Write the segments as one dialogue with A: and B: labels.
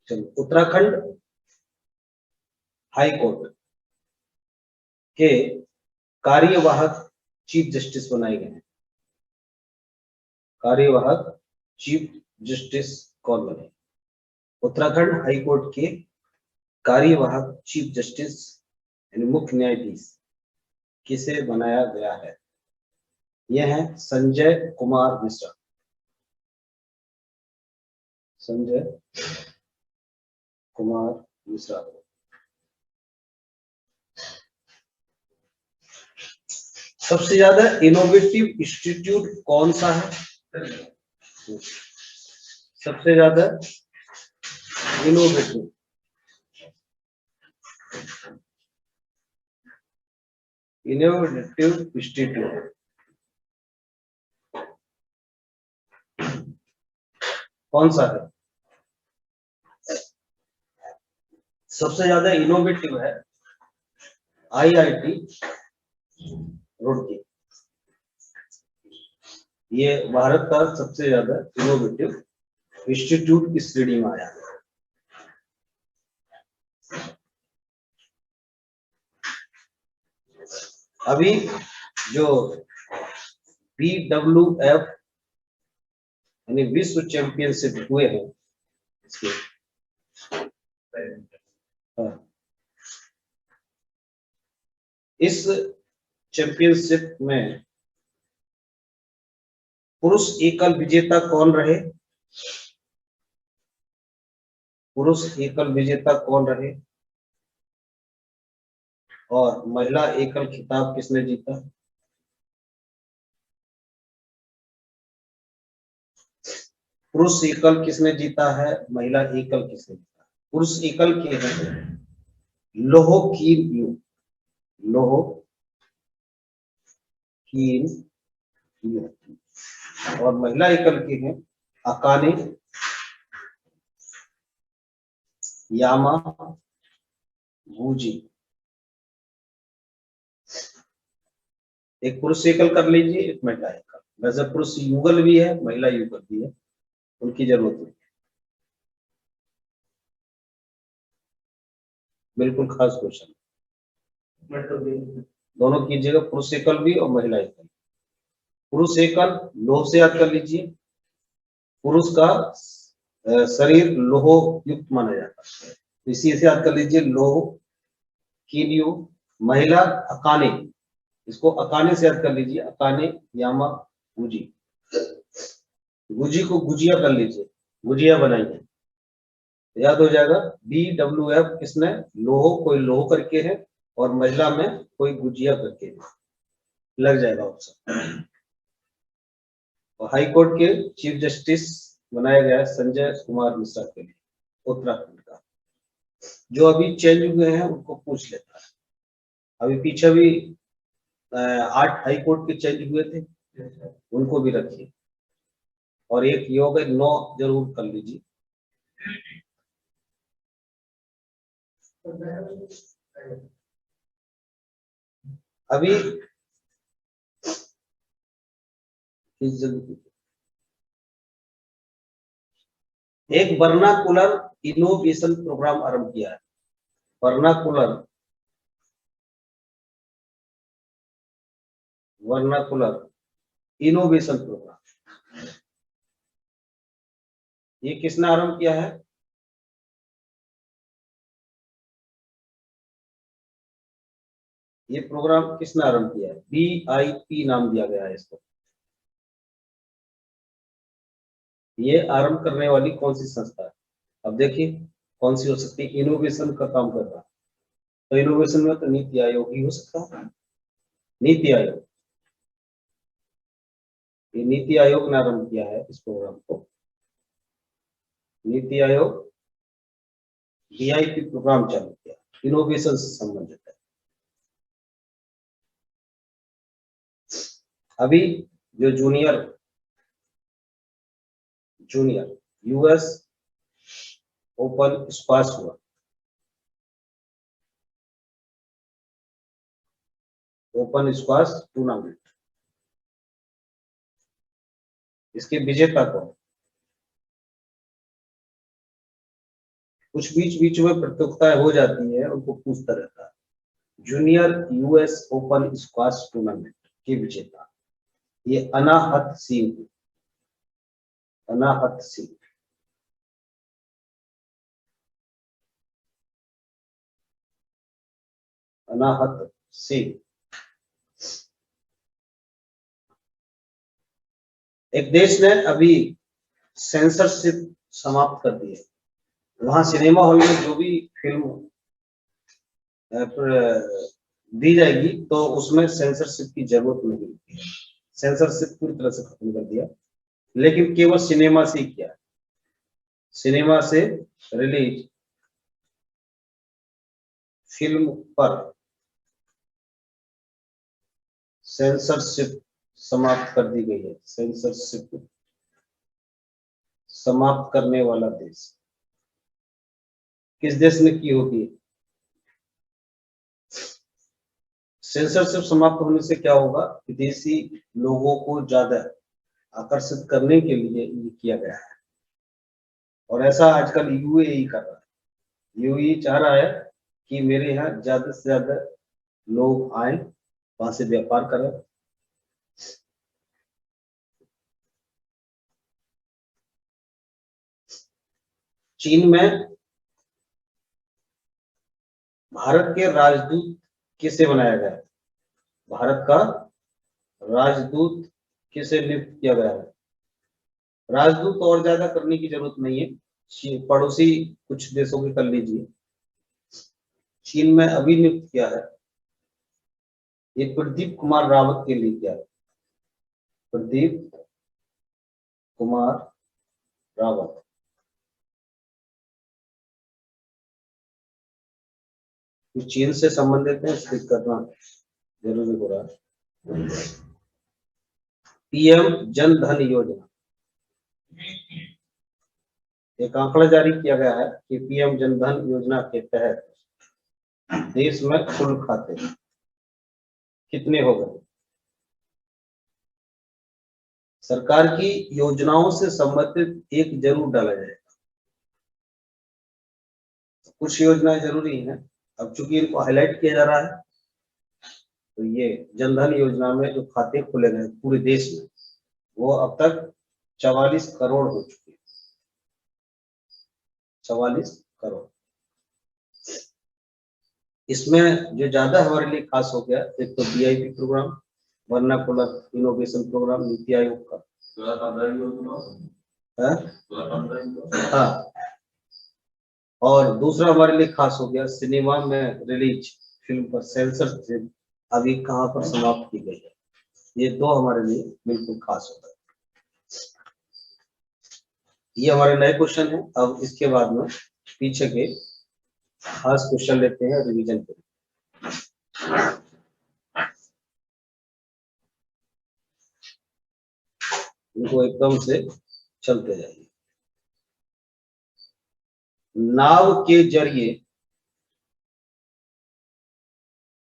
A: चलो, Uttarakhand high court के कार्यवाहक चीफ जस्टिस बनाए गए हैं। कार्यवाहक चीफ जस्टिस कौन बने? उत्तराखंड हाई कोर्ट के कार्यवाहक चीफ जस्टिस यानी मुख्य न्यायाधीश किसे बनाया गया है? यह है संजय कुमार मिश्रा। संजय कुमार मिश्रा। सबसे ज्यादा इनोवेटिव इंस्टीट्यूट कौन सा है? सबसे ज्यादा इनोवेटिव इंस्टीट्यूट कौन सा है? सबसे ज्यादा इनोवेटिव है IIT रुड़की। ये भारत का सबसे ज्यादा इनोवेटिव इंस्टीट्यूट की श्रेणी में आया। अभी जो BWF यानी विश्व चैंपियनशिप हुए हैं इसके, इस चैंपियनशिप में पुरुष एकल विजेता कौन रहे? पुरुष एकल विजेता कौन रहे? और महिला एकल खिताब किसने जीता? पुरुष एकल किसने जीता है? महिला एकल किसने जीता? पुरुष एकल के हैं लोहो कीन यू, लोहो कीन यू, और महिला एकल के हैं अकाने यामागुची। एक पुरुष एकल कर लीजिए, एक महिला एकल। वैसे पुरुष युगल भी है, महिला युगल भी है, उनकी जरूरत नहीं। बिल्कुल खास क्वेश्चन, दोनों कीजिएगा, पुरुष एकल भी और महिला एकल। पुरुष एकल लोह से याद कर लीजिए, पुरुष का शरीर लोहो युक्त माना जाता है, इसी से याद कर लीजिए लोह कीनियो। महिला अकाने, इसको अकाने से याद कर लीजिए, अकाने यामा गुजी। गुजी को गुजिया कर लीजिए, गुजिया बनाइए, याद हो जाएगा। BWF किसने? लोहो, कोई लोहो करके है, और महिला में कोई गुजिया करके है, लग जाएगा ऑप्शन। और हाई कोर्ट के चीफ जस्टिस बनाया गया है संजय कुमार मिश्रा के लिए, उत्तराखंड का। जो अभी चेंज हुए हैं उनको पूछ लेता है। अभी पीछे भी 8 हाई कोर्ट के चेंज हुए थे, उनको भी रखिए, और एक ये हो गए 9 जरूर कर लीजिए। अभी एक वर्नाकुलर इनोवेशन प्रोग्राम आरंभ किया है। वर्नाकुलर इनोवेशन प्रोग्राम, ये किसने आरंभ किया है? ये प्रोग्राम किसने आरंभ किया है? BIP नाम दिया गया है इसको। ये आरंभ करने वाली कौन सी संस्था है? अब देखिए कौन सी हो सकती है इनोवेशन का काम कर रहा है। तो इनोवेशन में तो नीति आयोग ही हो सकता है। नीति आयोग, ये नीति आयोग ने आरंभ किया है इस प्रोग्राम को। नीति आयोग BIP प्रोग्राम चालू किया, इनोवेशन से संबंधित है। अभी जो जूनियर US ओपन स्क्वाश हुआ, ओपन स्क्वाश टूर्नामेंट, इसके विजेता कौन? कुछ बीच बीच में प्रतियोगिताएं हो जाती है, उनको पूछता रहता है। Junior US open squash tournament के विजेता ये अनाहत सिंह, अनाहत सिंह। अनाहत सिंह एक देश ने अभी सेंसरशिप समाप्त कर दी है। वहां सिनेमा हॉल में जो भी फिल्म दी जाएगी तो उसमें सेंसरशिप की जरूरत नहीं होती है। सेंसरशिप पूरी तरह से खत्म कर दिया, लेकिन केवल सिनेमा से ही किया है। सिनेमा से रिलीज फिल्म पर सेंसरशिप समाप्त कर दी गई है। सेंसरशिप समाप्त करने वाला देश किस देश ने की होगी? सेंसरशिप समाप्त होने से क्या होगा? विदेशी लोगों को ज्यादा आकर्षित करने के लिए ये किया गया है, और ऐसा आजकल यूएई कर रहा है। यूएई चाह रहा है कि मेरे यहाँ ज्यादा से ज्यादा लोग आए, वहां से व्यापार करें। चीन में भारत के राजदूत किसे बनाया गया? भारत का राजदूत किसे नियुक्त किया गया है? राजदूत और ज्यादा करने की जरूरत नहीं है, पड़ोसी कुछ देशों के कर लीजिए। चीन में अभी नियुक्त किया है, ये प्रदीप कुमार रावत के लिए किया है। प्रदीप कुमार रावत। चीन से संबंधित है, इसलिए करना जरूरी हो रहा है। पीएम जन धन योजना, एक आंकड़ा जारी किया गया है कि पीएम जन धन योजना के तहत देश में कुल खाते कितने हो गए? सरकार की योजनाओं से संबंधित एक जरूर डाला जाएगा। कुछ योजनाएं जरूरी हैं, अब चूंकि इनको हाईलाइट किया जा रहा है, तो ये जनधन योजना में जो खाते खुले गए पूरे देश में, वो अब तक 44 करोड़ हो चुके हैं। 44 करोड़। इसमें जो ज्यादा हमारे लिए खास हो गया, एक तो BIP programme, vernacular innovation programme, NITI Aayog का। हाँ, और दूसरा हमारे लिए खास हो गया, सिनेमा में रिलीज फिल्म पर सेंसरशिप अभी कहां पर समाप्त की गई है। ये दो हमारे लिए बिल्कुल खास होता है। ये हमारे नए क्वेश्चन है। अब इसके बाद में पीछे के खास क्वेश्चन लेते हैं रिवीजन के। इनको एकदम से चलते जाइए। नाव के जरिए,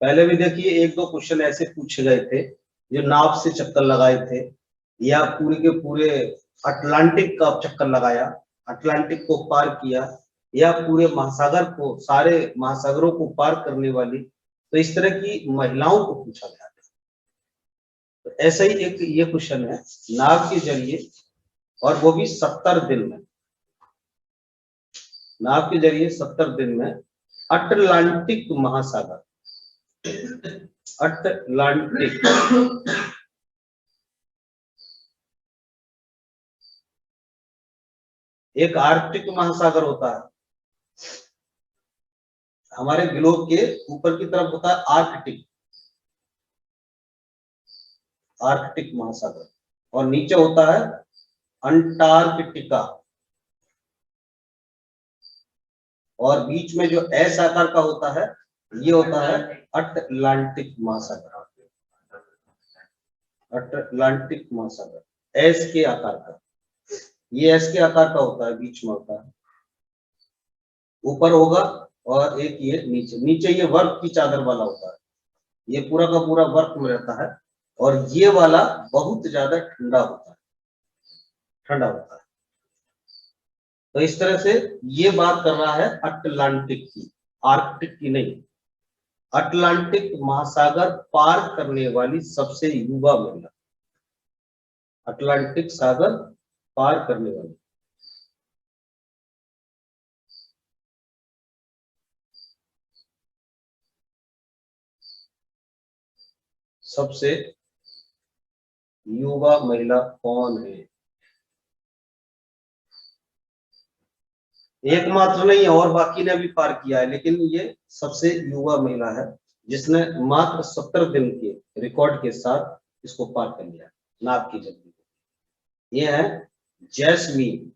A: पहले भी देखिए एक दो क्वेश्चन ऐसे पूछे गए थे जो नाव से चक्कर लगाए थे, या पूरे के पूरे अटलांटिक का चक्कर लगाया, अटलांटिक को पार किया, या पूरे महासागर को, सारे महासागरों को पार करने वाली, तो इस तरह की महिलाओं को पूछा गया था। तो ऐसा ही एक ये क्वेश्चन है, नाव के जरिए, और वो भी 70 दिन में, नाव के जरिए 70 दिन में अटलांटिक महासागर, अटलांटिक, एक आर्कटिक महासागर होता है, हमारे ग्लोब के ऊपर की तरफ होता है आर्कटिक, आर्कटिक महासागर, और नीचे होता है अंटार्कटिका, और बीच में जो एस आकार का होता है ये होता है अटलांटिक महासागर, अटलांटिक महासागर एस के आकार का, ये एस के आकार का होता है, बीच में होता है, ऊपर होगा, और एक ये नीचे, नीचे ये बर्फ की चादर वाला होता है, ये पूरा का पूरा बर्फ में रहता है, और ये वाला बहुत ज्यादा ठंडा होता है, ठंडा होता है। तो इस तरह से ये बात कर रहा है अटलांटिक की, आर्कटिक की नहीं। अटलांटिक महासागर पार करने वाली सबसे युवा महिला, अटलांटिक सागर पार करने वाली। सबसे युवा महिला कौन है? एकमात्र नहीं है, और बाकी ने भी पार किया है, लेकिन ये सबसे युवा महिला है जिसने मात्र 70 दिन के रिकॉर्ड के साथ इसको पार कर लिया, नाग की जल्दी। ये है jasmine,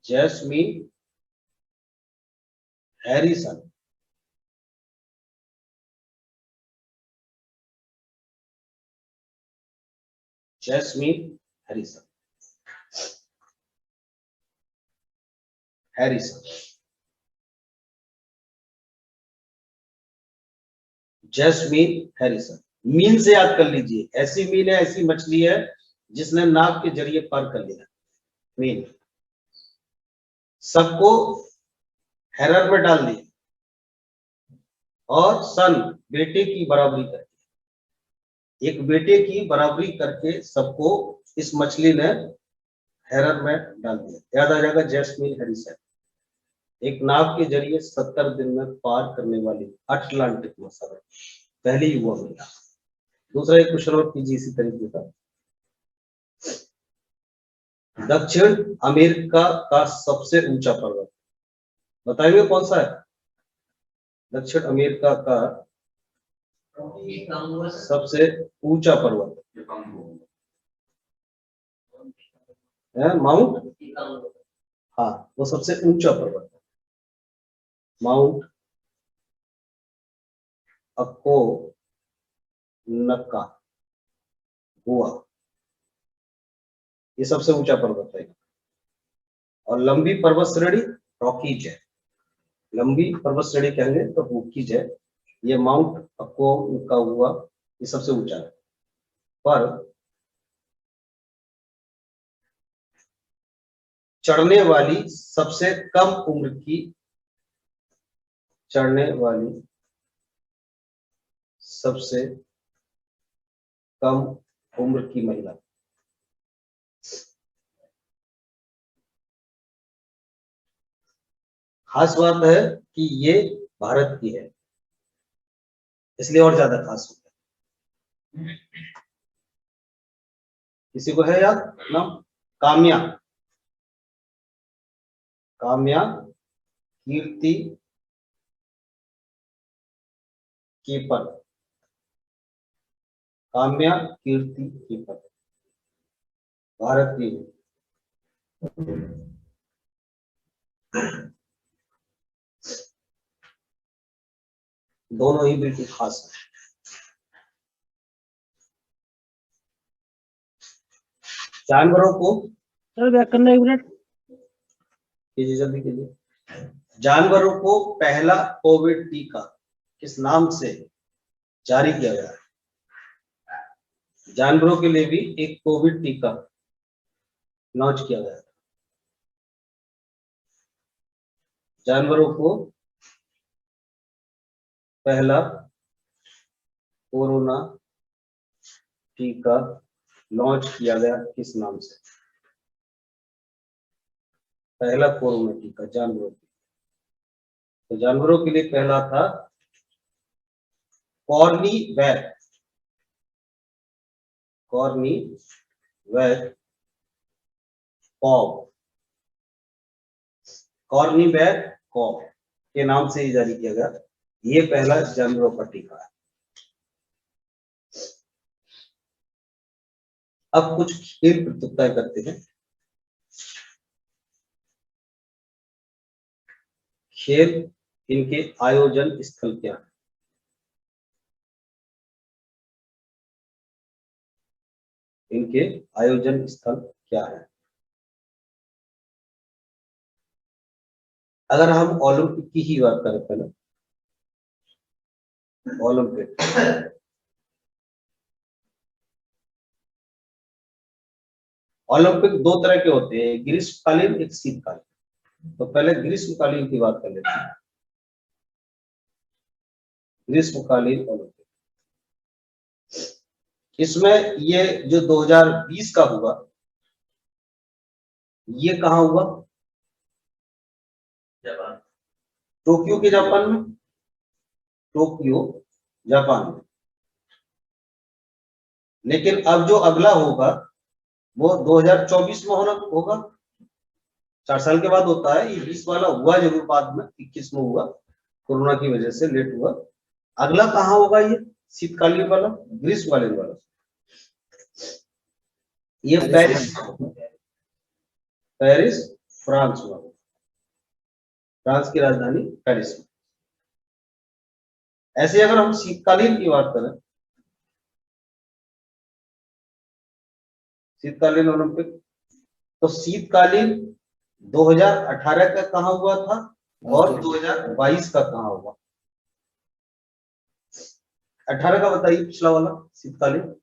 A: jasmine Harrison. Jasmine Harrison, Harrison, jasmine Harrison. Mean से याद कर लीजिए, ऐसी मीन है, ऐसी मछली है जिसने नाग के जरिए पार कर लिया मीन। सबको हेरर में डाल दिया और सन बेटे की बराबरी करके, एक बेटे की बराबरी करके सबको इस मछली ने हेरर में डाल दिया। याद आ जाएगा जैस्मीन हैरिसन, एक नाव के जरिए 70 दिन में पार करने वाली अटलांटिक महासागर पहली युवा महिला। दूसरा एक क्वेश्चन और कीजिए इसी तरीके का। दक्षिण अमेरिका का सबसे ऊंचा पर्वत बताइए कौन सा है? दक्षिण अमेरिका का सबसे ऊंचा पर्वत है माउंट, हाँ वो सबसे ऊंचा पर्वत है माउंट अको नक्का गोवा, ये सबसे ऊंचा पर्वत है। और लंबी पर्वत श्रेणी रॉकीज है, लंबी पर्वत श्रेणी कहेंगे तो रॉकीज है। ये माउंट अको का हुआ, ये सबसे ऊंचा है। पर चढ़ने वाली सबसे कम उम्र की, चढ़ने वाली सबसे कम उम्र की महिला, खास बात है कि ये भारत की है, इसलिए और ज्यादा खास हो गया। किसी को है याद नाम? काम्या, काम्या कीर्ति कीपर, काम्या कीर्ति कीपर भारत की। दोनों ही बिल्कुल खास है। जानवरों को
B: सर बैक करना 1 मिनट
A: कीजिए, जल्दी कीजिए। जानवरों को पहला कोविड टीका किस नाम से जारी किया गया है? जानवरों के लिए भी एक कोविड टीका लॉन्च किया गया है। जानवरों को पहला कोरोना टीका लॉन्च किया गया किस नाम से? पहला कोरोना टीका जानवरों के, तो जानवरों के लिए पहला था कॉर्नीवैक, कॉर्नीवैक कॉव, कॉर्नीवैक कॉव के नाम से ही जारी किया गया। ये पहला जानवरों का टीका है। अब कुछ खेल प्रतियोगिताएं करते हैं। खेल, इनके आयोजन स्थल क्या है? इनके आयोजन स्थल क्या है? अगर हम ओलंपिक की ही बात करें पहले, ओलंपिक, ओलंपिक दो तरह के होते हैं, एक ग्रीष्मकालीन एक शीतकालीन। तो पहले ग्रीष्मकालीन की बात कर लेते हैं। ग्रीष्मकालीन ओलंपिक, इसमें ये जो 2020 का हुआ, ये कहाँ हुआ? जापान, टोक्यो के जापान में, टोक्यो जापान में। लेकिन अब जो अगला होगा वो 2024 में होगा। 4 साल के बाद होता है। ये 20 वाला हुआ जरूर बाद में, 21 में हुआ, कोरोना की वजह से लेट हुआ। अगला कहाँ होगा? ये शीतकालीन वाला, ग्रीष्मकालीन वाला, ये पेरिस, पेरिस फ्रांस में, फ्रांस की राजधानी पेरिस में। ऐसे अगर हम शीतकालीन की बात करें, शीतकालीन ओलंपिक, तो शीतकालीन 2018 का कहाँ हुआ था और 2022 का कहाँ हुआ? 18 का बताइए, पिछला वाला शीतकालीन।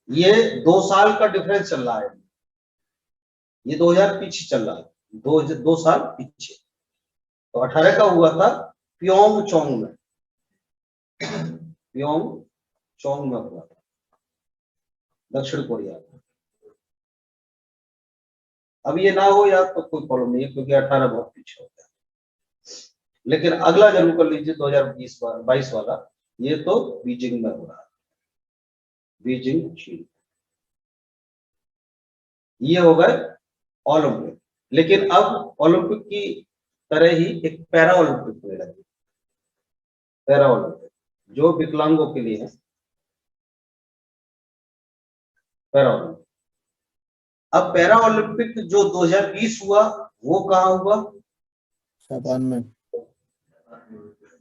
A: ये 2 साल का डिफरेंस चल रहा है, ये 2000 पीछे चल रहा है, 2 साल पीछे। तो 18 का हुआ था प्योंगचोंग में, प्योंगचोंग में हुआ था, दक्षिण कोरिया में। अब ये ना हो यार तो कोई प्रॉब्लम नहीं है, क्योंकि 18 बहुत पीछे हो गया। लेकिन अगला जरूर कर लीजिए 2022 वाला, ये तो बीजिंग में हो रहा है, बीजिंग चीन। ये हो गए ओलंपिक। लेकिन अब ओलंपिक की तरह ही एक पैरा ओलंपिक होने लगी, पैरा ओलंपिक जो विकलांगों के लिए है, पैरा ओलंपिक। अब पैरा ओलंपिक जो 2020 हुआ वो कहाँ हुआ?
C: जापान में।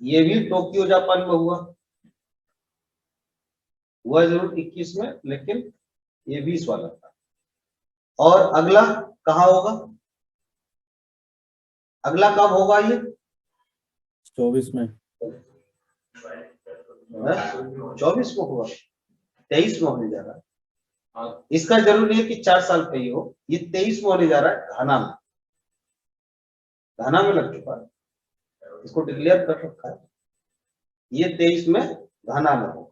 A: ये भी टोक्यो जापान में हुआ जरूर 21 में, लेकिन ये 20 वाला था। और अगला कहाँ होगा? अगला कब होगा? ये
C: 24 में।
A: 24 में होगा, 23 में होने जा रहा है। इसका जरूरी नहीं है कि 4 साल का ही हो, ये 23 में होने जा रहा है, घाना में, घाना में लग चुका है, इसको डिक्लेयर कर रखा है। ये 23 में घाना में होगा।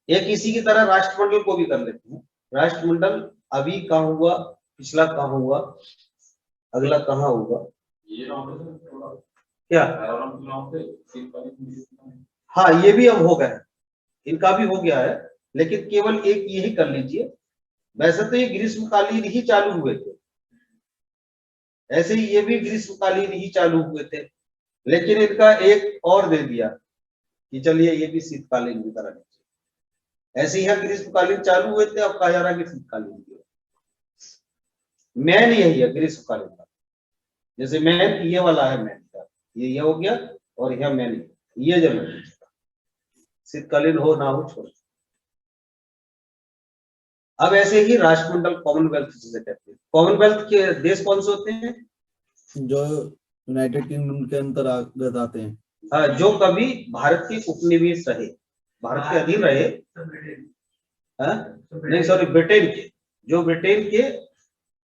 A: एक इसी की तरह राष्ट्रमंडल को भी कर लेते हैं। राष्ट्रमंडल अभी कहाँ हुआ, पिछला कहाँ हुआ, अगला कहाँ होगा? क्या? हाँ, ये भी अब हो गया है, इनका भी हो गया है, लेकिन केवल एक यही कर लीजिए। वैसे तो ये ग्रीष्मकालीन ही चालू हुए थे, ऐसे ही ये भी ग्रीष्मकालीन ही चालू हुए थे, लेकिन इनका एक और दे दिया कि चलिए ये भी शीतकालीन की तरह। ऐसे ही ग्रीष्मकालीन चालू हुए थे, अब कहा जा रहा है कि शीतकालीन की। मैन यही है ग्रीष्मकालीन का, जैसे मैन ये वाला है, मैन का ये हो गया, और यह मैन ये जरूर, शीतकालीन हो ना हो छोड़। अब ऐसे ही राष्ट्रमंडल कॉमनवेल्थ जिसे कहते हैं, कॉमनवेल्थ के देश कौन से होते हैं? जो
C: यूनाइटेड किंगडम के अंतर्गत आते हैं।
A: हाँ, जो कभी भारत के उपनिवेश रहे, भारत के अधीन रहे, नहीं सॉरी, ब्रिटेन के, जो ब्रिटेन के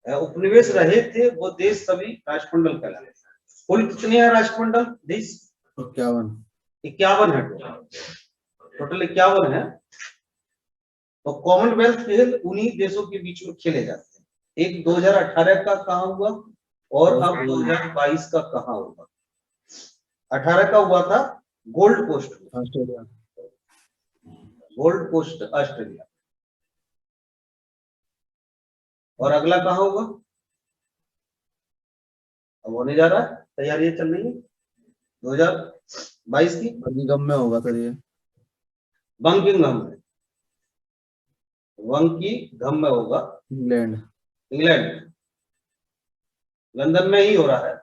A: उपनिवेश रहे थे, वो देश सभी राष्ट्रमंडल कहलाते हैं। कुल कितने हैं राष्ट्रमंडल देश? 51 है, टोटल 51 है। तो कॉमनवेल्थ खेल उन्हीं देशों के बीच में खेले जाते हैं। एक 2018 का कहाँ हुआ और अब 2022 का कहाँ होगा? 18 का हुआ था Gold Coast,
C: Australia,
A: Gold Coast Australia. और अगला कहाँ होगा? अब होने जा रहा है, तैयारियां चल रही है 2022 की।
C: बर्मिंघम में होगा सर ये,
A: बर्मिंघम में, बर्मिंघम में होगा,
C: इंग्लैंड,
A: इंग्लैंड, लंदन में ही हो रहा है।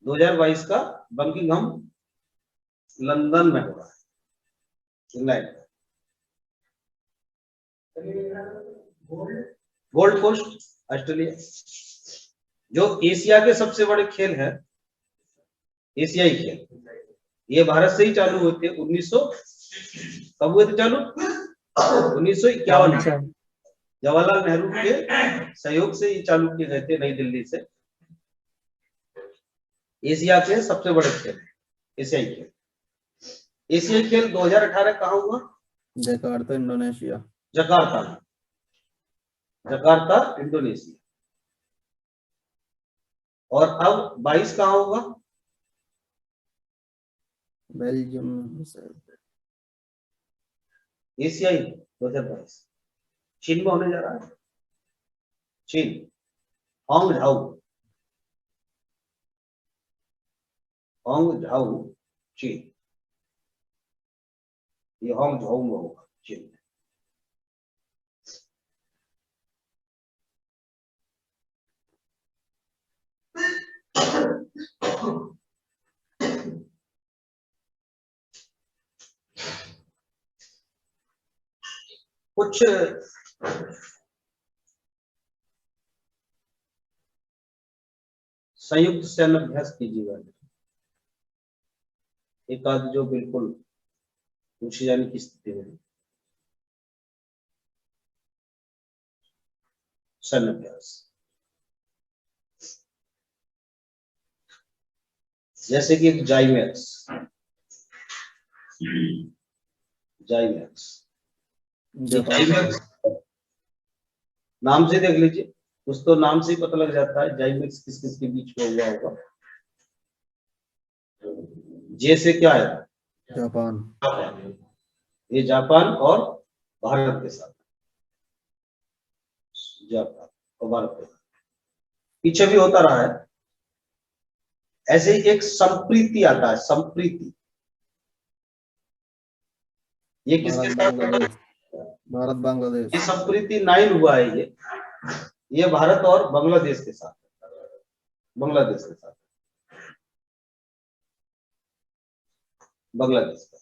A: 2022 का बर्मिंघम लंदन में हो रहा है, इंग्लैंड। गोल्ड कोस्ट ऑस्ट्रेलिया, जो एशिया के सबसे बड़े खेल है, एशियाई खेल, ये भारत से ही चालू हुए थे 1900, कब हुए थे चालू? 1951। जवाहरलाल नेहरू के सहयोग से ये चालू किए गए थे नई दिल्ली से। एशिया के सबसे बड़े खेल, एशियाई खेल। एशियाई खेल 2018 कहाँ हुआ?
C: Jakarta Indonesia.
A: Jakarta, Jakarta Indonesia. और अब 22 कहाँ होगा?
C: बेल्जियम में।
A: एशियाई 2022 चीन में होने जा रहा है। चीन, हांगझाऊ, हांगझाऊ चीन, ये हांगझाऊ में होगा चीन में। कुछ संयुक्त सैन्य अभ्यास कीजिएगा, एक आध जो बिल्कुल पूछी जाने की स्थिति में। सैन्य अभ्यास जैसे कि जाइमैक्स, जाइमैक्स, जाइमैक्स नाम से देख लीजिए, कुछ तो नाम से ही पता लग जाता है जाइमैक्स किस किस के बीच में हुआ होगा। जे से क्या है?
C: जापान।
A: ये जापान और भारत के साथ, जापान और भारत के साथ पीछे भी होता रहा है। ऐसे ही एक संप्रीति आता है, संप्रीति, ये किसके साथ होता है?
C: भारत बांग्लादेश।
A: ये संप्रीति 9 हुआ है। ये भारत और बांग्लादेश के साथ, बांग्लादेश के साथ, बांग्लादेश का